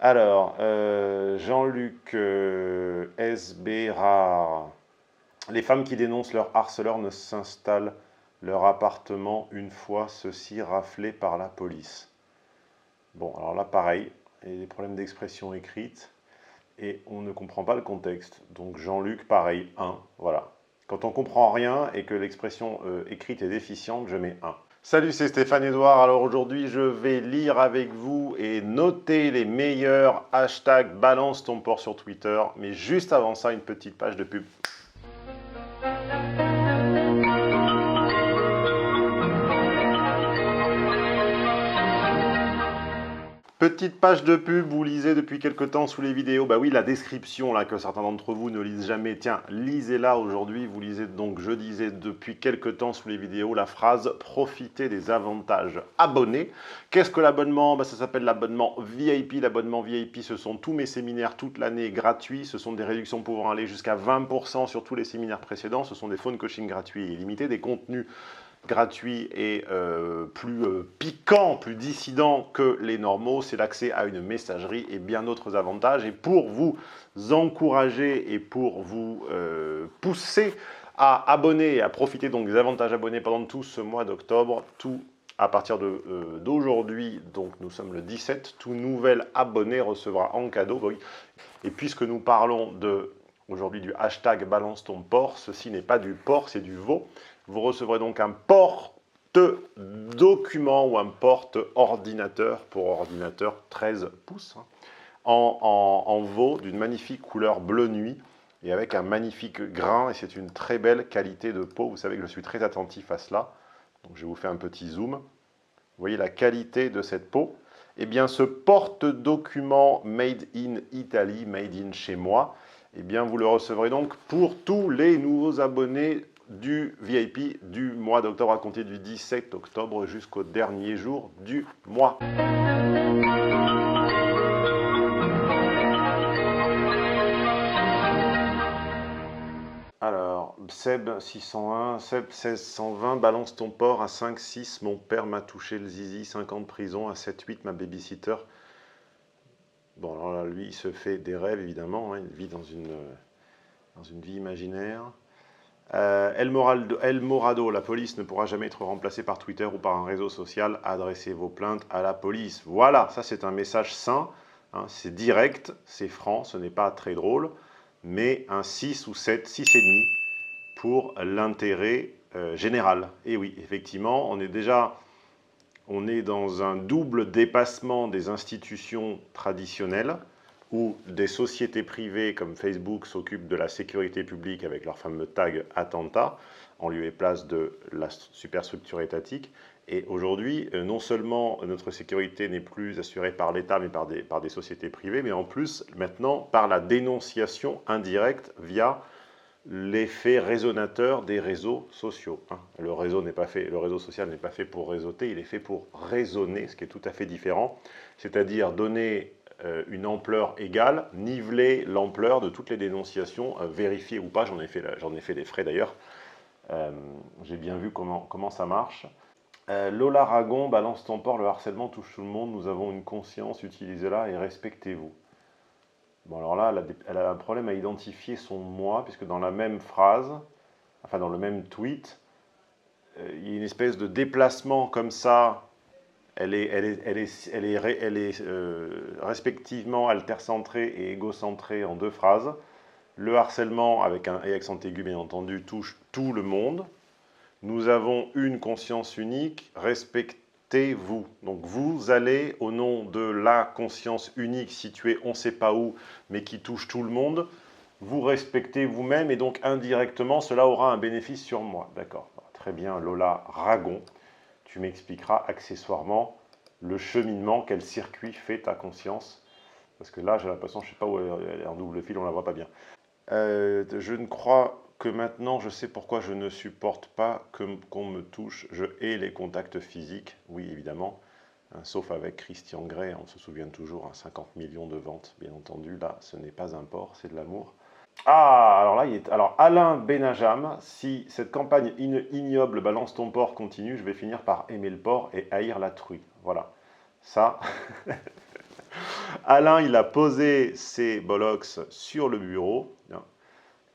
Alors, Jean-Luc SB Rare. Les femmes qui dénoncent leur harceleur ne s'installent leur appartement une fois ceux-ci raflés par la police. Bon, alors là, pareil, il y a des problèmes d'expression écrite et on ne comprend pas le contexte. Donc Jean-Luc, pareil, 1, voilà. Quand on comprend rien et que l'expression écrite est déficiente, je mets 1. Salut, c'est Stéphane Edouard. Alors aujourd'hui, je vais lire avec vous et noter les meilleurs hashtags balance ton port sur Twitter. Mais juste avant ça, une petite page de pub. Petite page de pub, vous lisez depuis quelque temps sous les vidéos. Bah oui, la description là que certains d'entre vous ne lisent jamais. Tiens, lisez-la aujourd'hui. Vous lisez donc, je disais depuis quelque temps sous les vidéos, la phrase « Profitez des avantages abonnés ». Qu'est-ce que l'abonnement? Bah, ça s'appelle l'abonnement VIP. L'abonnement VIP, ce sont tous mes séminaires toute l'année gratuits. Ce sont des réductions pouvant aller jusqu'à 20% sur tous les séminaires précédents. Ce sont des phone coaching gratuits et illimités, des contenus gratuit et plus piquant, plus dissident que les normaux, c'est l'accès à une messagerie et bien d'autres avantages. Et pour vous encourager et pour vous pousser à abonner et à profiter donc des avantages abonnés pendant tout ce mois d'octobre, tout à partir d'aujourd'hui, donc nous sommes le 17, tout nouvel abonné recevra en cadeau. Oui. Et puisque nous parlons aujourd'hui du hashtag balance ton porc, ceci n'est pas du porc, c'est du veau. Vous recevrez donc un porte-document ou un porte-ordinateur pour ordinateur 13 pouces en veau d'une magnifique couleur bleu nuit et avec un magnifique grain et c'est une très belle qualité de peau. Vous savez que je suis très attentif à cela. Donc je vais vous faire un petit zoom. Vous voyez la qualité de cette peau. Eh bien ce porte-document made in Italy, made in chez moi, eh bien vous le recevrez donc pour tous les nouveaux abonnés du VIP du mois d'octobre à compter du 17 octobre jusqu'au dernier jour du mois. Alors, Seb 601, Seb 1620, balance ton porc à 5-6, mon père m'a touché le zizi, 5 ans de prison, à 7-8, ma babysitter. Bon, alors là, lui, il se fait des rêves, évidemment, hein, il vit dans une vie imaginaire. El Morado, la police ne pourra jamais être remplacée par Twitter ou par un réseau social. Adressez vos plaintes à la police. Voilà, ça c'est un message sain. Hein, c'est direct, c'est franc, ce n'est pas très drôle. Mais un 6 ou 7, 6,5 pour l'intérêt général. Et oui, effectivement, on est dans un double dépassement des institutions traditionnelles où des sociétés privées comme Facebook s'occupent de la sécurité publique avec leur fameux tag attentat, en lieu et place de la superstructure étatique. Et aujourd'hui, non seulement notre sécurité n'est plus assurée par l'État, mais par des sociétés privées, mais en plus, maintenant, par la dénonciation indirecte via l'effet résonateur des réseaux sociaux. Le réseau social n'est pas fait pour réseauter, il est fait pour raisonner, ce qui est tout à fait différent, c'est-à-dire donner une ampleur égale, niveler l'ampleur de toutes les dénonciations, vérifiées ou pas, j'en ai fait des frais d'ailleurs, j'ai bien vu comment ça marche. Lola Ragon, balance ton porc, le harcèlement touche tout le monde, nous avons une conscience, utilisez-la et respectez-vous. Bon alors là, elle a un problème à identifier son moi, puisque dans la même phrase, enfin dans le même tweet, il y a une espèce de déplacement comme ça. Elle est respectivement altercentrée et égocentrée en deux phrases. Le harcèlement, avec un et accent aigu bien entendu, touche tout le monde. Nous avons une conscience unique, respectez-vous. Donc vous allez, au nom de la conscience unique située on ne sait pas où, mais qui touche tout le monde, vous respectez vous-même et donc indirectement, cela aura un bénéfice sur moi. D'accord, très bien, Lola Ragon. Tu m'expliqueras accessoirement le cheminement, quel circuit fait ta conscience. Parce que là, j'ai l'impression, je ne sais pas où elle est en double fil, on ne la voit pas bien. Je ne crois que maintenant, je sais pourquoi je ne supporte pas qu'on me touche. Je hais les contacts physiques, oui, évidemment. Sauf avec Christian Grey, on se souvient toujours, 50 millions de ventes, bien entendu. Là, ce n'est pas un porc, c'est de l'amour. Ah, alors là, alors Alain Benajam, si cette campagne ignoble balance ton porc continue, je vais finir par aimer le porc et haïr la truie. Voilà. Ça, Alain, il a posé ses bollocks sur le bureau.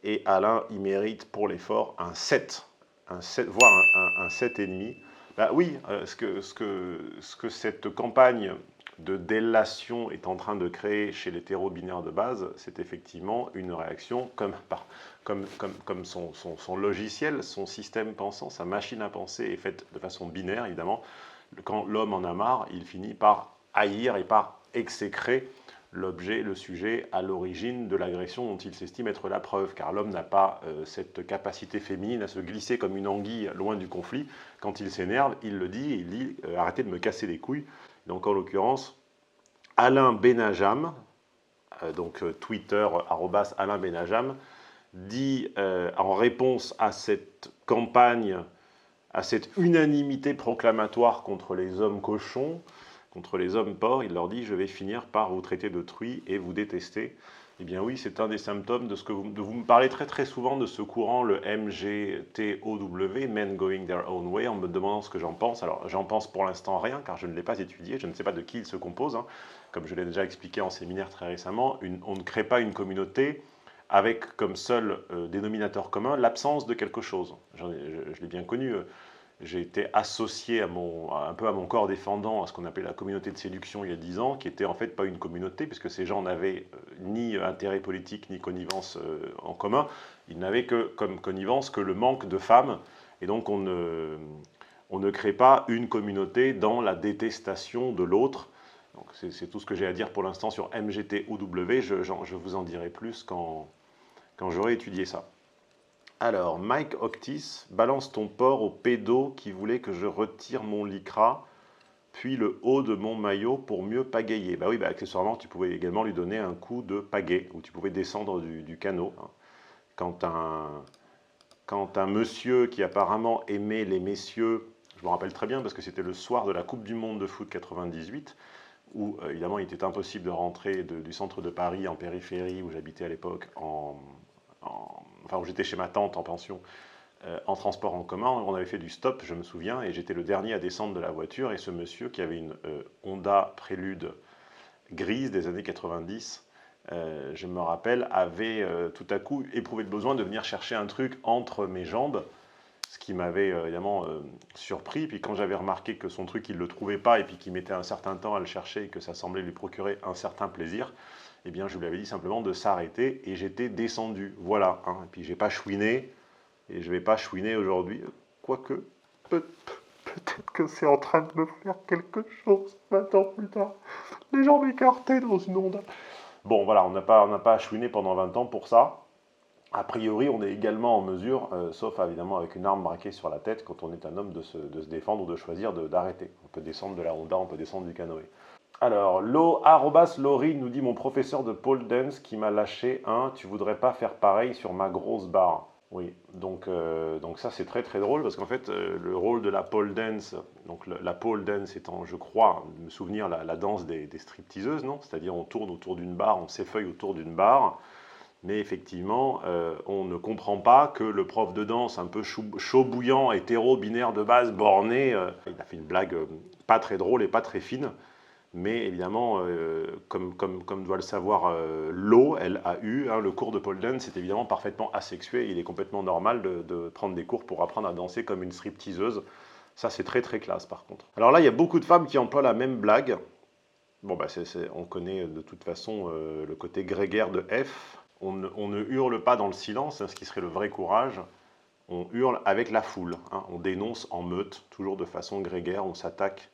Et Alain, il mérite pour l'effort un 7, voire un 7,5. Bah oui, ce que cette campagne de délation est en train de créer chez l'hétéro-binaire de base, c'est effectivement une réaction comme son logiciel, son système pensant, sa machine à penser est faite de façon binaire, évidemment. Quand l'homme en a marre, il finit par haïr et par exécrer l'objet, le sujet à l'origine de l'agression dont il s'estime être la preuve, car l'homme n'a pas cette capacité féminine à se glisser comme une anguille loin du conflit. Quand il s'énerve, il le dit, il dit arrêtez de me casser les couilles. Donc en l'occurrence, Alain Benajam, donc Twitter, Alain Benajam, dit en réponse à cette campagne, à cette unanimité proclamatoire contre les hommes cochons, contre les hommes porcs, il leur dit « je vais finir par vous traiter de truie et vous détester ». Eh bien oui, c'est un des symptômes de ce que vous me parlez très très souvent de ce courant, le MGTOW, Men Going Their Own Way, en me demandant ce que j'en pense. Alors j'en pense pour l'instant rien, car je ne l'ai pas étudié, je ne sais pas de qui il se compose. Hein. Comme je l'ai déjà expliqué en séminaire très récemment, on ne crée pas une communauté avec comme seul dénominateur commun l'absence de quelque chose. Je l'ai bien connu. J'ai été associé un peu à mon corps défendant, à ce qu'on appelait la communauté de séduction il y a 10 ans, qui était en fait pas une communauté, puisque ces gens n'avaient ni intérêt politique, ni connivence en commun. Ils n'avaient comme connivence que le manque de femmes, et donc on ne crée pas une communauté dans la détestation de l'autre. C'est tout ce que j'ai à dire pour l'instant sur MGTOW, je vous en dirai plus quand j'aurai étudié ça. Alors, Mike Octis, balance ton porc au pédo qui voulait que je retire mon lycra, puis le haut de mon maillot pour mieux pagayer. Bah oui, bah accessoirement, tu pouvais également lui donner un coup de pagaie, où tu pouvais descendre du canot. Hein. Quand un monsieur qui apparemment aimait les messieurs, je me rappelle très bien parce que c'était le soir de la Coupe du Monde de foot 98, où évidemment il était impossible de rentrer du centre de Paris en périphérie, où j'habitais à l'époque, enfin où j'étais chez ma tante en pension, en transport en commun. On avait fait du stop, je me souviens, et j'étais le dernier à descendre de la voiture, et ce monsieur qui avait une Honda Prélude grise des années 90, je me rappelle, avait tout à coup éprouvé le besoin de venir chercher un truc entre mes jambes, ce qui m'avait évidemment surpris. Puis quand j'avais remarqué que son truc, il ne le trouvait pas, et puis qu'il mettait un certain temps à le chercher, et que ça semblait lui procurer un certain plaisir, eh bien je lui avais dit simplement de s'arrêter, et j'étais descendu. Voilà, hein. Et puis j'ai pas chouiné, et je vais pas chouiner aujourd'hui, quoique, peut-être que c'est en train de me faire quelque chose 20 ans plus tard. Les jambes écartées dans une onde. Bon voilà, on n'a pas chouiné pendant 20 ans pour ça. A priori, on est également en mesure, sauf évidemment avec une arme braquée sur la tête, quand on est un homme, de se défendre ou de choisir d'arrêter. On peut descendre de la Honda, on peut descendre du canoë. Alors, Laurie nous dit « Mon professeur de pole dance qui m'a lâché un, tu voudrais pas faire pareil sur ma grosse barre ?» Oui, donc ça c'est très très drôle, parce qu'en fait, le rôle de la pole dance, donc la pole dance étant, je crois, me souvenir, la danse des stripteaseuses, non? C'est-à-dire on tourne autour d'une barre, on s'effeuille autour d'une barre, mais effectivement, on ne comprend pas que le prof de danse, un peu chaud bouillant, hétéro, binaire de base, borné, il a fait une blague pas très drôle et pas très fine, mais évidemment, comme doit le savoir l'eau, L-A-U, hein, le cours de pole dance, c'est évidemment parfaitement asexué. Il est complètement normal de prendre des cours pour apprendre à danser comme une stripteaseuse. Ça, c'est très très classe par contre. Alors là, il y a beaucoup de femmes qui emploient la même blague. Bon, bah, on connaît de toute façon le côté grégaire de F. On ne hurle pas dans le silence, hein, ce qui serait le vrai courage. On hurle avec la foule. Hein. On dénonce en meute, toujours de façon grégaire. On s'attaque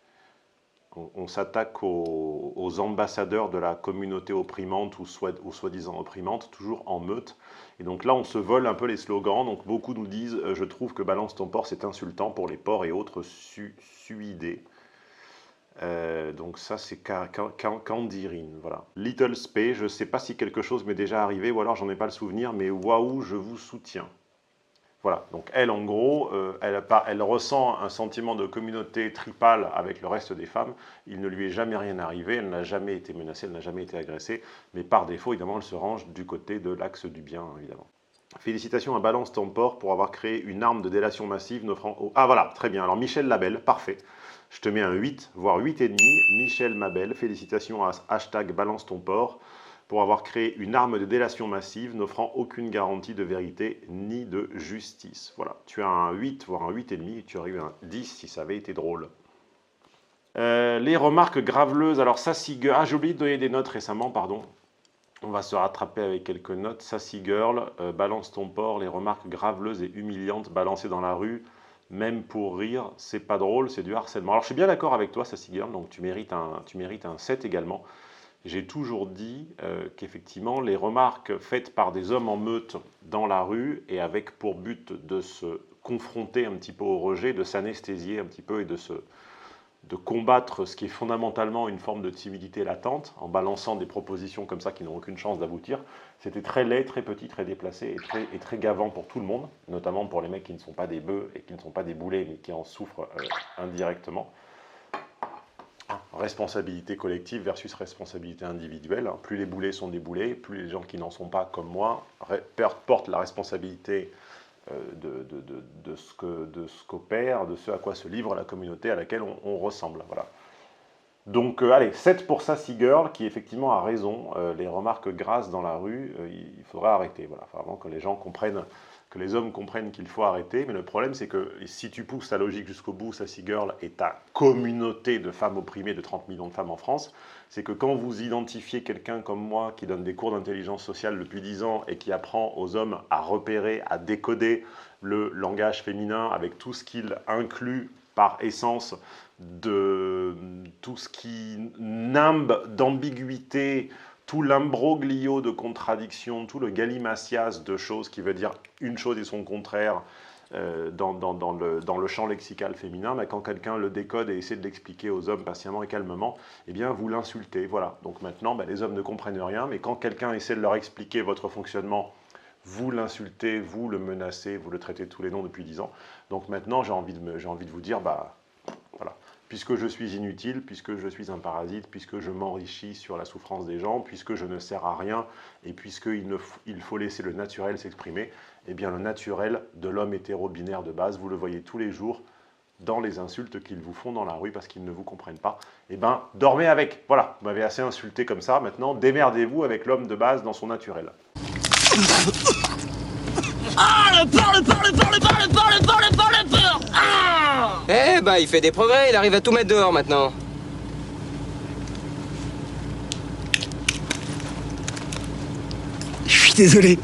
aux ambassadeurs de la communauté opprimante ou soi-disant opprimante, toujours en meute. Et donc là, on se vole un peu les slogans. Donc beaucoup nous disent « Je trouve que balance ton porc, c'est insultant pour les porcs et autres suidés ». Donc ça, c'est Candirine, voilà. Little Spay, je ne sais pas si quelque chose m'est déjà arrivé, ou alors j'en ai pas le souvenir, mais waouh, je vous soutiens. Voilà, donc elle, en gros, elle ressent un sentiment de communauté tripale avec le reste des femmes. Il ne lui est jamais rien arrivé, elle n'a jamais été menacée, elle n'a jamais été agressée, mais par défaut, évidemment, elle se range du côté de l'axe du bien, évidemment. Félicitations à Balance ton porc pour avoir créé une arme de délation massive n'offrant... Ah voilà, très bien. Alors Michel Labelle, parfait. Je te mets un 8, voire 8,5. Michel Mabel, félicitations à hashtag balance ton porc pour avoir créé une arme de délation massive n'offrant aucune garantie de vérité ni de justice. Voilà, tu as un 8, voire un 8,5 et tu aurais eu un 10 si ça avait été drôle. Les remarques graveleuses, alors Sassy Girl, j'ai oublié de donner des notes récemment, pardon. On va se rattraper avec quelques notes. Sassy Girl, balance ton porc, les remarques graveleuses et humiliantes balancées dans la rue, même pour rire, c'est pas drôle, c'est du harcèlement. Alors je suis bien d'accord avec toi, Sassy Girl, donc tu mérites un 7 également. J'ai toujours dit qu'effectivement, les remarques faites par des hommes en meute dans la rue et avec pour but de se confronter un petit peu au rejet, de s'anesthésier un petit peu et de combattre ce qui est fondamentalement une forme de timidité latente, en balançant des propositions comme ça qui n'ont aucune chance d'aboutir, c'était très laid, très petit, très déplacé et très gavant pour tout le monde, notamment pour les mecs qui ne sont pas des bœufs et qui ne sont pas des boulets, mais qui en souffrent indirectement. Responsabilité collective versus responsabilité individuelle. Plus les boulets sont des boulets, plus les gens qui n'en sont pas, comme moi, portent la responsabilité de ce qu'opère, de ce à quoi se livre la communauté à laquelle on ressemble. Voilà. Donc, allez, 7 pour Sassy Girl, qui effectivement a raison. Les remarques grasses dans la rue, il faudra arrêter. Voilà, vraiment que les gens comprennent, que les hommes comprennent qu'il faut arrêter. Mais le problème, c'est que si tu pousses ta logique jusqu'au bout, Sassy Girl, et ta communauté de femmes opprimées, de 30 millions de femmes en France, c'est que quand vous identifiez quelqu'un comme moi qui donne des cours d'intelligence sociale depuis 10 ans et qui apprend aux hommes à repérer, à décoder le langage féminin avec tout ce qu'il inclut par essence de tout ce qui nimbe d'ambiguïté, tout l'imbroglio de contradictions, tout le galimacias de choses qui veut dire une chose et son contraire dans le champ lexical féminin, mais quand quelqu'un le décode et essaie de l'expliquer aux hommes patiemment et calmement, eh bien vous l'insultez. Voilà. Donc maintenant, les hommes ne comprennent rien, mais quand quelqu'un essaie de leur expliquer votre fonctionnement, vous l'insultez, vous le menacez, vous le traitez de tous les noms depuis 10 ans. Donc maintenant, j'ai envie de vous dire, voilà. Puisque je suis inutile, puisque je suis un parasite, puisque je m'enrichis sur la souffrance des gens, puisque je ne sers à rien, et puisqu'il faut laisser le naturel s'exprimer, eh bien le naturel de l'homme hétéro-binaire de base, vous le voyez tous les jours dans les insultes qu'ils vous font dans la rue parce qu'ils ne vous comprennent pas. Eh bien, dormez avec. Voilà, vous m'avez assez insulté comme ça, maintenant démerdez-vous avec l'homme de base dans son naturel. Ah, le porc ah. Eh bah, il fait des progrès, il arrive à tout mettre dehors maintenant. Je suis désolé.